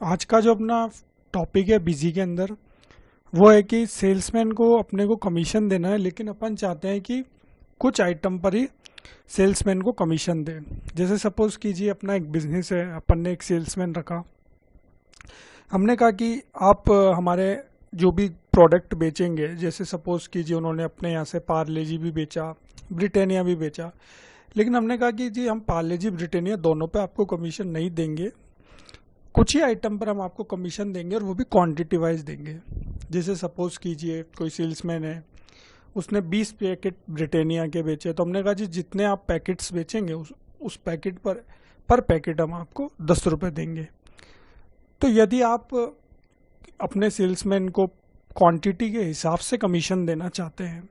आज का जो अपना टॉपिक है बिजी के अंदर वो है कि सेल्समैन को अपने को कमीशन देना है, लेकिन अपन चाहते हैं कि कुछ आइटम पर ही सेल्समैन को कमीशन दें। जैसे सपोज कीजिए अपना एक बिजनेस है, अपन ने एक सेल्समैन रखा। हमने कहा कि आप हमारे जो भी प्रोडक्ट बेचेंगे, जैसे सपोज कीजिए उन्होंने अपने यहाँ से पार्ले जी भी बेचा, ब्रिटानिया भी बेचा, लेकिन हमने कहा कि जी हम पार्ले जी ब्रिटानिया दोनों पे आपको कमीशन नहीं देंगे, कुछ ही आइटम पर हम आपको कमीशन देंगे और वो भी क्वांटिटी वाइज देंगे। जैसे सपोज कीजिए कोई सेल्समैन है, उसने 20 पैकेट ब्रिटानिया के बेचे, तो हमने कहा जी जितने आप पैकेट्स बेचेंगे उस पैकेट पर पैकेट हम आपको 10 रुपये देंगे। तो यदि आप अपने सेल्समैन को क्वांटिटी के हिसाब से कमीशन देना चाहते हैं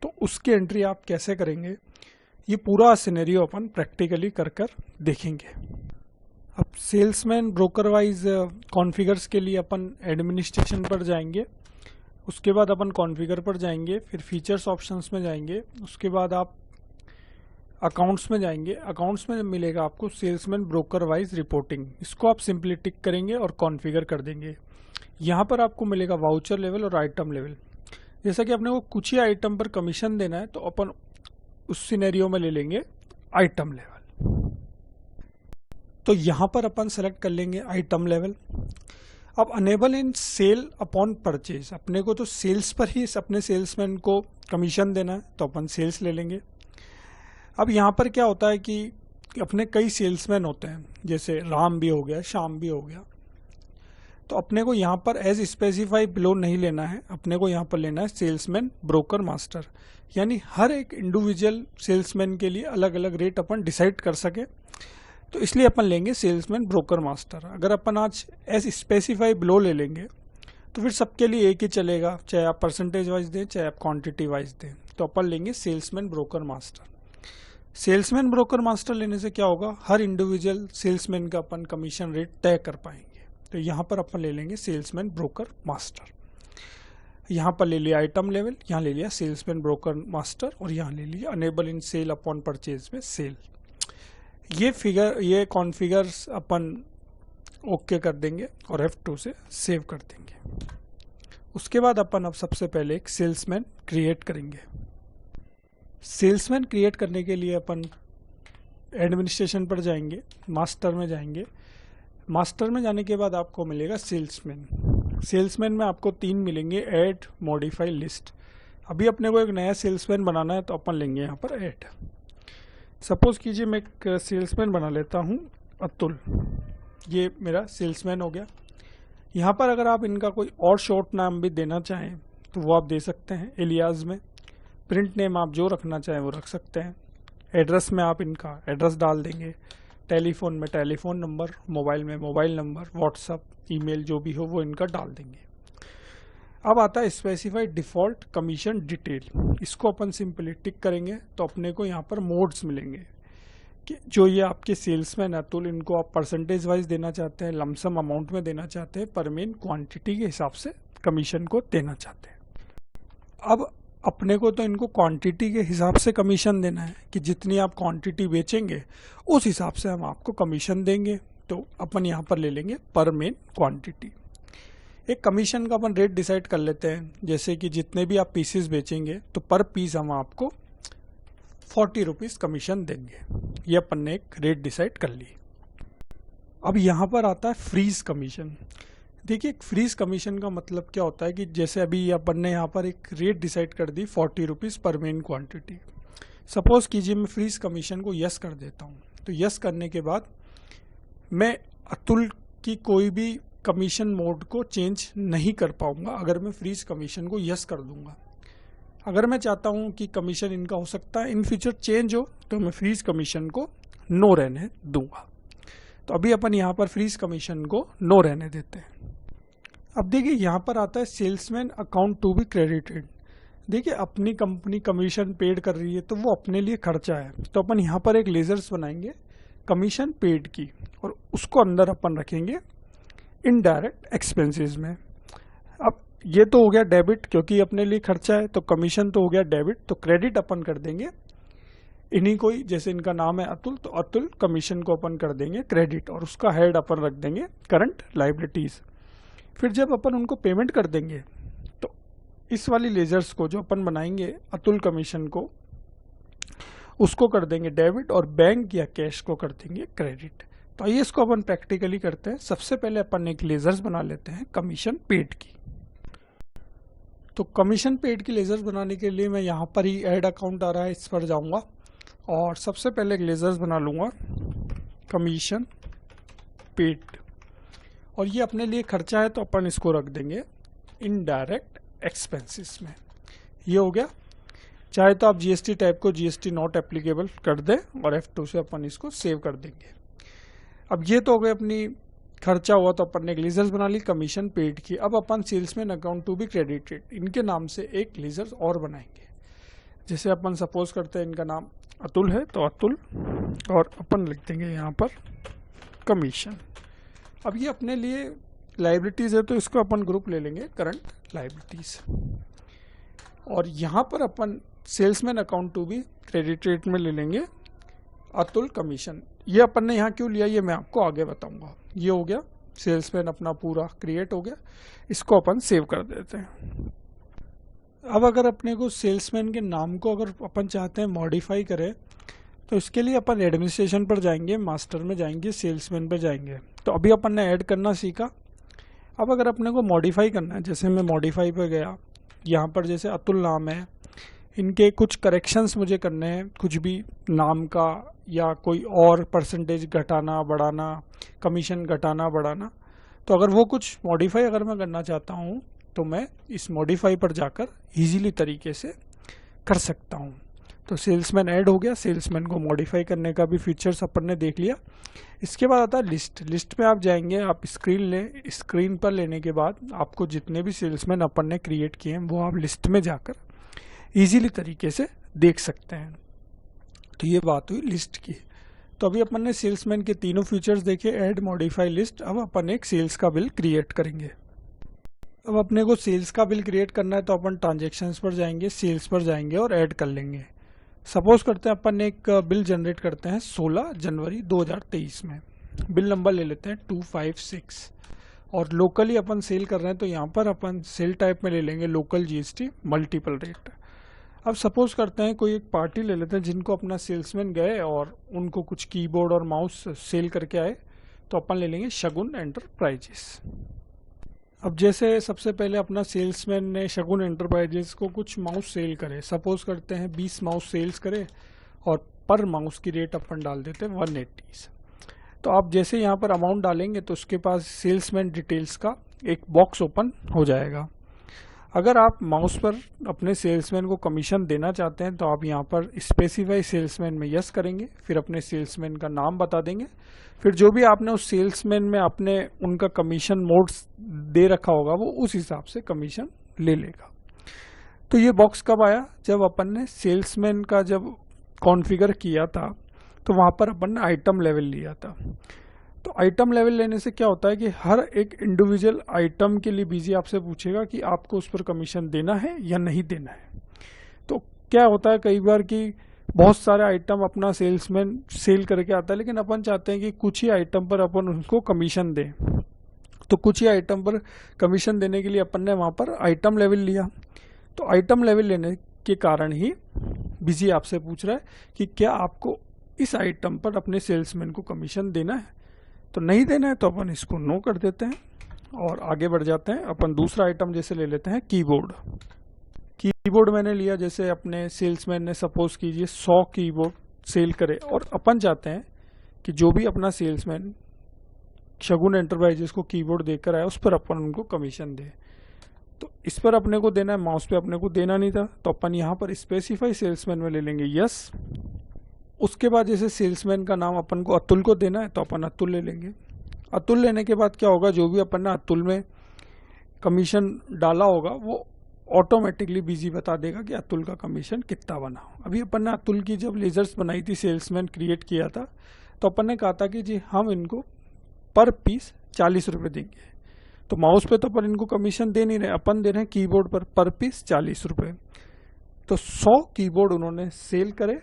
तो उसकी एंट्री आप कैसे करेंगे, ये पूरा सिनेरियो अपन प्रैक्टिकली कर देखेंगे। अब सेल्समैन ब्रोकर वाइज कॉन्फ़िगर्स के लिए अपन एडमिनिस्ट्रेशन पर जाएंगे, उसके बाद अपन कॉन्फ़िगर पर जाएंगे, फिर फीचर्स ऑप्शंस में जाएंगे, उसके बाद आप अकाउंट्स में जाएंगे। अकाउंट्स में मिलेगा आपको सेल्समैन ब्रोकर वाइज रिपोर्टिंग, इसको आप सिंपली टिक करेंगे और कॉन्फ़िगर कर देंगे। यहाँ पर आपको मिलेगा वाउचर लेवल और आइटम लेवल। जैसा कि अपने को कुछ ही आइटम पर कमीशन देना है तो अपन उस सिनेरियो में ले लेंगे आइटम लेवल। तो यहाँ पर अपन सेलेक्ट कर लेंगे आइटम लेवल। अब अनेबल इन सेल अपॉन परचेज, अपने को तो सेल्स पर ही अपने सेल्समैन को कमीशन देना है तो अपन सेल्स ले लेंगे। अब यहाँ पर क्या होता है कि अपने कई सेल्समैन होते हैं, जैसे राम भी हो गया, श्याम भी हो गया, तो अपने को यहाँ पर एज स्पेसिफाई बिलो नहीं लेना है, अपने को यहाँ पर लेना है सेल्समैन ब्रोकर मास्टर। यानी हर एक इंडिविजुअल सेल्समैन के लिए अलग अलग रेट अपन डिसाइड कर सके, तो इसलिए अपन लेंगे सेल्समैन ब्रोकर मास्टर। अगर अपन आज एज स्पेसिफाई बिलो ले लेंगे तो फिर सबके लिए एक ही चलेगा, चाहे आप परसेंटेज वाइज दें चाहे आप क्वांटिटी वाइज दें। तो अपन लेंगे salesman broker master. Salesman broker master लेने से क्या होगा, हर इंडिविजुअल सेल्समैन का अपन कमीशन रेट तय कर पाएंगे। तो यहाँ पर अपन ले लेंगे सेल्समैन ब्रोकर मास्टर। यहाँ पर ले लिया आइटम लेवल, यहाँ ले लिया सेल्समैन ब्रोकर मास्टर, और यहाँ ले लिया अनेबल इन सेल अपॉन परचेज में सेल। ये कॉन्फ़िगर्स अपन ओके कर देंगे और F2 से सेव कर देंगे। उसके बाद अपन अब सबसे पहले एक सेल्समैन क्रिएट करेंगे। सेल्समैन क्रिएट करने के लिए अपन एडमिनिस्ट्रेशन पर जाएंगे, मास्टर में जाएंगे। मास्टर में जाने के बाद आपको मिलेगा सेल्समैन। सेल्समैन में आपको 3 मिलेंगे, ऐड, मॉडिफाई, लिस्ट। अभी अपने को एक नया सेल्समैन बनाना है तो अपन लेंगे यहाँ पर ऐड। सपोज कीजिए मैं एक सेल्समैन बना लेता हूँ अतुल, ये मेरा सेल्समैन हो गया। यहाँ पर अगर आप इनका कोई और शॉर्ट नाम भी देना चाहें तो वो आप दे सकते हैं एलियाज में। प्रिंट नेम आप जो रखना चाहें वो रख सकते हैं। एड्रेस में आप इनका एड्रेस डाल देंगे, टेलीफोन में टेलीफोन नंबर, मोबाइल में मोबाइल नंबर, व्हाट्सअप, ईमेल जो भी हो वो इनका डाल देंगे। अब आता है स्पेसिफाइड डिफ़ॉल्ट कमीशन डिटेल, इसको अपन सिंपली टिक करेंगे तो अपने को यहाँ पर मोड्स मिलेंगे कि जो ये आपके सेल्समैन अतुल, इनको आप परसेंटेज वाइज देना चाहते हैं, लमसम अमाउंट में देना चाहते हैं, पर मेन क्वांटिटी के हिसाब से कमीशन को देना चाहते हैं। अब अपने को तो इनको क्वांटिटी के हिसाब से कमीशन देना है कि जितनी आप क्वांटिटी बेचेंगे उस हिसाब से हम आपको कमीशन देंगे। तो अपन यहाँ पर ले लेंगे पर मेन क्वांटिटी। एक कमीशन का अपन रेट डिसाइड कर लेते हैं, जैसे कि जितने भी आप पीसेस बेचेंगे तो पर पीस हम आपको 40 रुपीज़ कमीशन देंगे। ये अपन ने एक रेट डिसाइड कर ली। अब यहाँ पर आता है फ्रीज कमीशन। देखिए फ्रीज कमीशन का मतलब क्या होता है कि जैसे अभी अपन ने यहाँ पर एक रेट डिसाइड कर दी 40 रुपीज़ पर मेन क्वांटिटी। सपोज कीजिए मैं फ्रीज कमीशन को यस कर देता हूँ, तो यस करने के बाद मैं अतुल की कोई भी कमीशन मोड को चेंज नहीं कर पाऊंगा अगर मैं फ्रीज कमीशन को यस कर दूंगा। अगर मैं चाहता हूं कि कमीशन इनका हो सकता है इन फ्यूचर चेंज हो तो मैं फ्रीज कमीशन को नो रहने दूंगा। तो अभी अपन यहाँ पर फ्रीज कमीशन को नो रहने देते हैं। अब देखिए यहाँ पर आता है salesman account to be credited. देखिए अपनी कंपनी कमीशन पेड कर रही है तो वो अपने लिए खर्चा है, तो अपन यहाँ पर एक लेजर्स बनाएंगे कमीशन पेड की और उसको अंदर अपन रखेंगे इनडायरेक्ट एक्सपेंसेस में। अब ये तो हो गया डेबिट, क्योंकि अपने लिए खर्चा है, तो कमीशन तो हो गया डेबिट, तो क्रेडिट अपन कर देंगे इन्हीं को ही, जैसे इनका नाम है अतुल, तो अतुल कमीशन को अपन कर देंगे क्रेडिट और उसका हेड अपन रख देंगे करंट लाइबिलिटीज। फिर जब अपन उनको पेमेंट कर देंगे तो इस वाली लेजर्स को जो अपन बनाएंगे अतुल कमीशन को, उसको कर देंगे डेबिट और बैंक या कैश को कर देंगे क्रेडिट। तो आइए इसको अपन प्रैक्टिकली करते हैं। सबसे पहले अपन एक लेजर्स बना लेते हैं कमीशन पेड की। तो कमीशन पेड की लेजर्स बनाने के लिए मैं यहाँ पर ही ऐड अकाउंट आ रहा है, इस पर जाऊँगा और सबसे पहले एक लेजर्स बना लूँगा कमीशन पेड, और ये अपने लिए खर्चा है तो अपन इसको रख देंगे इनडायरेक्ट एक्सपेंसेस में। ये हो गया। चाहे तो आप जीएसटी टाइप को जीएसटी नॉट एप्लीकेबल कर दें और F2 से अपन इसको सेव कर देंगे। अब ये तो हो गए अपनी खर्चा हुआ, तो अपन ने एक लेजर्स बना ली कमीशन पेड की। अब अपन salesman account to be credited, इनके नाम से एक लेजर्स और बनाएंगे। जैसे अपन सपोज करते हैं इनका नाम अतुल है, तो अतुल और अपन लिख देंगे यहाँ पर कमीशन। अब ये अपने लिए लाइबिलिटीज़ है तो इसको अपन ग्रुप ले लेंगे करंट लाइबिलिटीज़, और यहाँ पर अपन salesman account to be credited में ले लेंगे अतुल कमीशन। ये अपन ने यहाँ क्यों लिया ये मैं आपको आगे बताऊंगा। ये हो गया, सेल्समैन अपना पूरा क्रिएट हो गया। इसको अपन सेव कर देते हैं। अब अगर अपने को सेल्समैन के नाम को अगर अपन चाहते हैं मॉडिफाई करें, तो इसके लिए अपन एडमिनिस्ट्रेशन पर जाएंगे, मास्टर में जाएंगे, सेल्समैन पर जाएंगे। तो अभी अपन ने ऐड करना सीखा। अब अगर अपने को मॉडिफाई करना है, जैसे मैं मॉडिफाई पर गया, यहाँ पर जैसे अतुल नाम है, इनके कुछ करेक्शंस मुझे करने हैं, कुछ भी नाम का या कोई और परसेंटेज घटाना बढ़ाना, कमीशन घटाना बढ़ाना। तो अगर वो कुछ मॉडिफाई अगर मैं करना चाहता हूँ तो मैं इस मॉडिफाई पर जाकर इजीली तरीके से कर सकता हूँ। तो सेल्समैन ऐड हो गया। सेल्समैन को मॉडिफाई करने का भी फीचर्स अपन ने देख लिया। इसके बाद आता है लिस्ट। लिस्ट में आप जाएंगे, आप स्क्रीन लें, स्क्रीन पर लेने के बाद आपको जितने भी सेल्समैन अपन ने क्रिएट किए हैं वो आप लिस्ट में जाकर इजीली तरीके से देख सकते हैं। तो ये बात हुई लिस्ट की। तो अभी अपन ने सेल्समैन के तीनों फीचर्स देखे, ऐड, मॉडिफाई, लिस्ट। अब अपन एक सेल्स का बिल क्रिएट करेंगे। अब अपने को सेल्स का बिल क्रिएट करना है तो अपन ट्रांजेक्शन्स पर जाएंगे, सेल्स पर जाएंगे और ऐड कर लेंगे। सपोज करते हैं अपन एक बिल जनरेट करते हैं 16 जनवरी 2023 में। बिल नंबर ले लेते हैं 256 और लोकली अपन सेल कर रहे हैं तो यहाँ पर अपन सेल टाइप में ले लेंगे लोकल जीएसटी मल्टीपल रेट। अब सपोज करते हैं कोई एक पार्टी ले लेते हैं जिनको अपना सेल्समैन गए और उनको कुछ कीबोर्ड और माउस सेल करके आए, तो अपन ले लेंगे शगुन एंटरप्राइजेस। अब जैसे सबसे पहले अपना सेल्समैन ने शगुन एंटरप्राइजेस को कुछ माउस सेल करे, सपोज करते हैं 20 माउस सेल्स करे और पर माउस की रेट अपन डाल देते हैं 180। तो आप जैसे यहाँ पर अमाउंट डालेंगे तो उसके पास सेल्समैन डिटेल्स का एक बॉक्स ओपन हो जाएगा। अगर आप माउस पर अपने सेल्समैन को कमीशन देना चाहते हैं तो आप यहाँ पर स्पेसिफाई सेल्समैन में यस करेंगे, फिर अपने सेल्समैन का नाम बता देंगे, फिर जो भी आपने उस सेल्समैन में अपने उनका कमीशन मोड दे रखा होगा वो उस हिसाब से कमीशन ले लेगा। तो ये बॉक्स कब आया, जब अपन ने सेल्समैन का जब कॉन्फ़िगर किया था तो वहाँ पर अपन ने आइटम लेवल लिया था। तो आइटम लेवल लेने से क्या होता है कि हर एक इंडिविजुअल आइटम के लिए बीजी आपसे पूछेगा कि आपको उस पर कमीशन देना है या नहीं देना है। तो क्या होता है कई बार कि बहुत सारे आइटम अपना सेल्समैन सेल करके आता है, लेकिन अपन चाहते हैं कि कुछ ही आइटम पर अपन उनको कमीशन दें। तो कुछ ही आइटम पर कमीशन देने के लिए अपन ने वहाँ पर आइटम लेवल लिया। तो आइटम लेवल लेने के कारण ही बीजी आपसे पूछ रहा है कि क्या आपको इस आइटम पर अपने सेल्समैन को कमीशन देना है। तो नहीं देना है तो अपन इसको नो कर देते हैं और आगे बढ़ जाते हैं। अपन दूसरा आइटम जैसे ले लेते हैं कीबोर्ड। कीबोर्ड मैंने लिया, जैसे अपने सेल्समैन ने सपोज कीजिए 100 कीबोर्ड सेल करे और अपन चाहते हैं कि जो भी अपना सेल्समैन शगुन एंटरप्राइजेस को कीबोर्ड देकर आया उस पर अपन उनको कमीशन दे। तो इस पर अपने को देना है, माउस पे अपने को देना नहीं था, तो अपन यहाँ पर स्पेसिफाई सेल्समैन में ले लेंगे यस। उसके बाद जैसे सेल्समैन का नाम अपन को अतुल को देना है तो अपन अतुल ले लेंगे। अतुल लेने के बाद क्या होगा, जो भी अपन ने अतुल में कमीशन डाला होगा वो ऑटोमेटिकली बीजी बता देगा कि अतुल का कमीशन कितना बना। अभी अपन ने अतुल की जब लेजर्स बनाई थी, सेल्समैन क्रिएट किया था, तो अपन ने कहा था कि जी हम इनको पर पीस 40 रुपये देंगे। तो माउस पे तो अपन इनको कमीशन दे नहीं रहे, अपन दे रहे हैं कीबोर्ड पर पीस 40 रुपये। तो 100 कीबोर्ड उन्होंने सेल करे,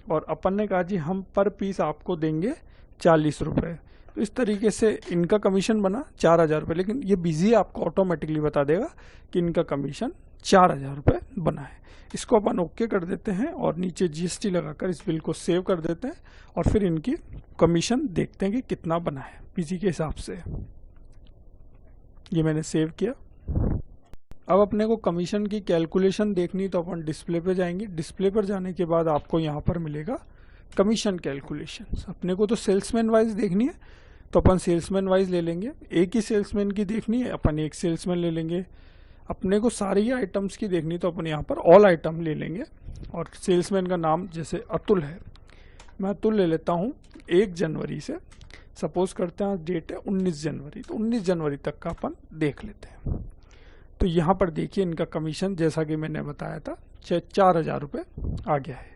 और अपन ने कहा जी हम पर पीस आपको देंगे 40 रुपये। तो इस तरीके से इनका कमीशन बना 4,000 रुपये, लेकिन ये बिजी आपको ऑटोमेटिकली बता देगा कि इनका कमीशन 4,000 रुपये बना है। इसको अपन ओके कर देते हैं और नीचे जीएसटी लगाकर इस बिल को सेव कर देते हैं और फिर इनकी कमीशन देखते हैं कि कितना बना है बिजी के हिसाब से। ये मैंने सेव किया। अब अपने को कमीशन की कैलकुलेशन देखनी तो अपन डिस्प्ले पे जाएंगे। डिस्प्ले पर जाने के बाद आपको यहाँ पर मिलेगा कमीशन कैलकुलेशन। अपने को तो सेल्समैन वाइज देखनी है तो अपन सेल्समैन वाइज ले लेंगे। एक ही सेल्समैन की देखनी है अपन एक सेल्समैन ले लेंगे। अपने को सारी आइटम्स की देखनी तो अपन यहाँ पर ऑल आइटम ले लेंगे। और सेल्समैन का नाम जैसे अतुल है, मैं अतुल ले लेता हूँ 1 जनवरी से। सपोज करते हैं डेट है 19 जनवरी, तो 19 जनवरी तक का अपन देख लेते हैं। तो यहाँ पर देखिए इनका कमीशन जैसा कि मैंने बताया था 4,000 रुपये आ गया है।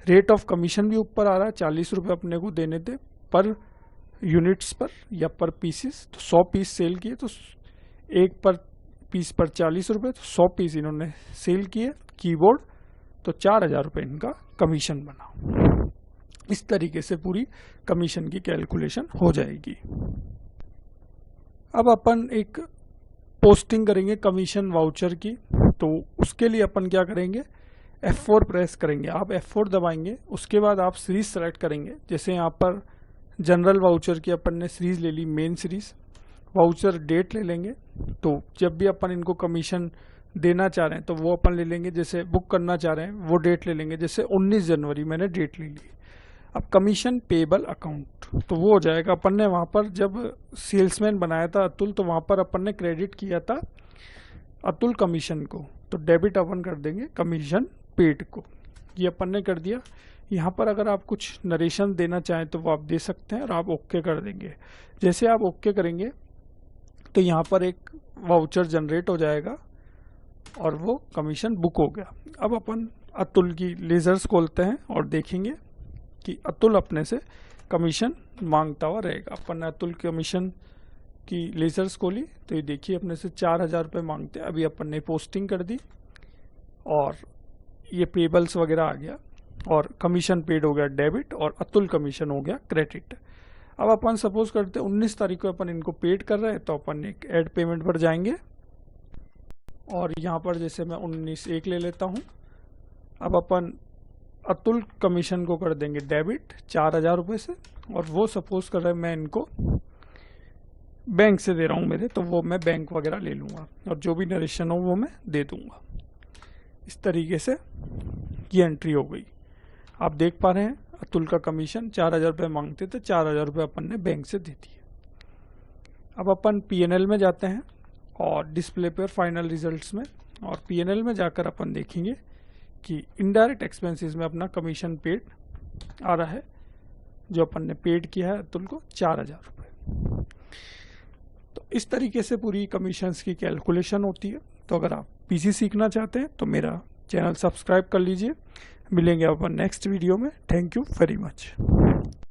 रेट ऑफ कमीशन भी ऊपर आ रहा है, 40 रुपये अपने को देने थे पर यूनिट्स पर या पर पीसेस। तो 100 पीस सेल किए तो एक पर पीस पर 40 रुपये, तो 100 पीस इन्होंने सेल किए कीबोर्ड, तो 4,000 रुपये इनका कमीशन बना। इस तरीके से पूरी कमीशन की कैलकुलेशन हो जाएगी। अब अपन एक पोस्टिंग करेंगे कमीशन वाउचर की, तो उसके लिए अपन क्या करेंगे, F4 प्रेस करेंगे। आप F4 दबाएंगे, उसके बाद आप सीरीज सेलेक्ट करेंगे। जैसे यहाँ पर जनरल वाउचर की अपन ने सीरीज ले ली, मेन सीरीज। वाउचर डेट ले लेंगे, तो जब भी अपन इनको कमीशन देना चाह रहे हैं तो वो अपन ले लेंगे। जैसे बुक करना चाह रहे हैं वो डेट ले लेंगे, जैसे 19 जनवरी मैंने डेट ले ली। अब कमीशन पेबल अकाउंट, तो वो हो जाएगा। अपन ने वहाँ पर जब सेल्समैन बनाया था अतुल, तो वहाँ पर अपन ने क्रेडिट किया था अतुल कमीशन को, तो डेबिट अपन कर देंगे कमीशन पेड को। ये अपन ने कर दिया। यहाँ पर अगर आप कुछ नरेशन देना चाहें तो वो आप दे सकते हैं और आप ओके कर देंगे। जैसे आप ओके करेंगे तो यहाँ पर एक वाउचर जनरेट हो जाएगा और वो कमीशन बुक हो गया। अब अपन अतुल की लेजर्स खोलते हैं और देखेंगे कि अतुल अपने से कमीशन मांगता हुआ रहेगा। अपन ने अतुल कमीशन की लेजर्स खोली तो ये देखिए अपने से 4,000 रुपये मांगते हैं। अभी अपन ने पोस्टिंग कर दी और ये पेबल्स वगैरह आ गया और कमीशन पेड हो गया डेबिट और अतुल कमीशन हो गया क्रेडिट। अब अपन सपोज करते हैं 19 तारीख को अपन इनको पेड कर रहे हैं, तो अपन एक ऐड पेमेंट पर जाएंगे और यहाँ पर जैसे मैं 19/1 ले लेता हूँ। अब अपन अतुल कमीशन को कर देंगे डेबिट 4,000 रुपये से, और वो सपोज कर रहे हैं मैं इनको बैंक से दे रहा हूँ मेरे, तो वो मैं बैंक वगैरह ले लूँगा और जो भी नरेशन हो वो मैं दे दूँगा। इस तरीके से ये एंट्री हो गई। आप देख पा रहे हैं अतुल का कमीशन 4,000 रुपये मांगते थे, 4,000 रुपये अपन ने बैंक से दे दिए। अब अपन P&L में जाते हैं और डिस्प्ले पर फाइनल रिजल्ट्स में, और P&L में जाकर अपन देखेंगे कि इनडायरेक्ट एक्सपेंसेस में अपना कमीशन पेड आ रहा है, जो अपन ने पेड किया है अतुल को 4,000 रुपये। तो इस तरीके से पूरी कमीशंस की कैलकुलेशन होती है। तो अगर आप पीसी सीखना चाहते हैं तो मेरा चैनल सब्सक्राइब कर लीजिए। मिलेंगे अपन नेक्स्ट वीडियो में। Thank you very much.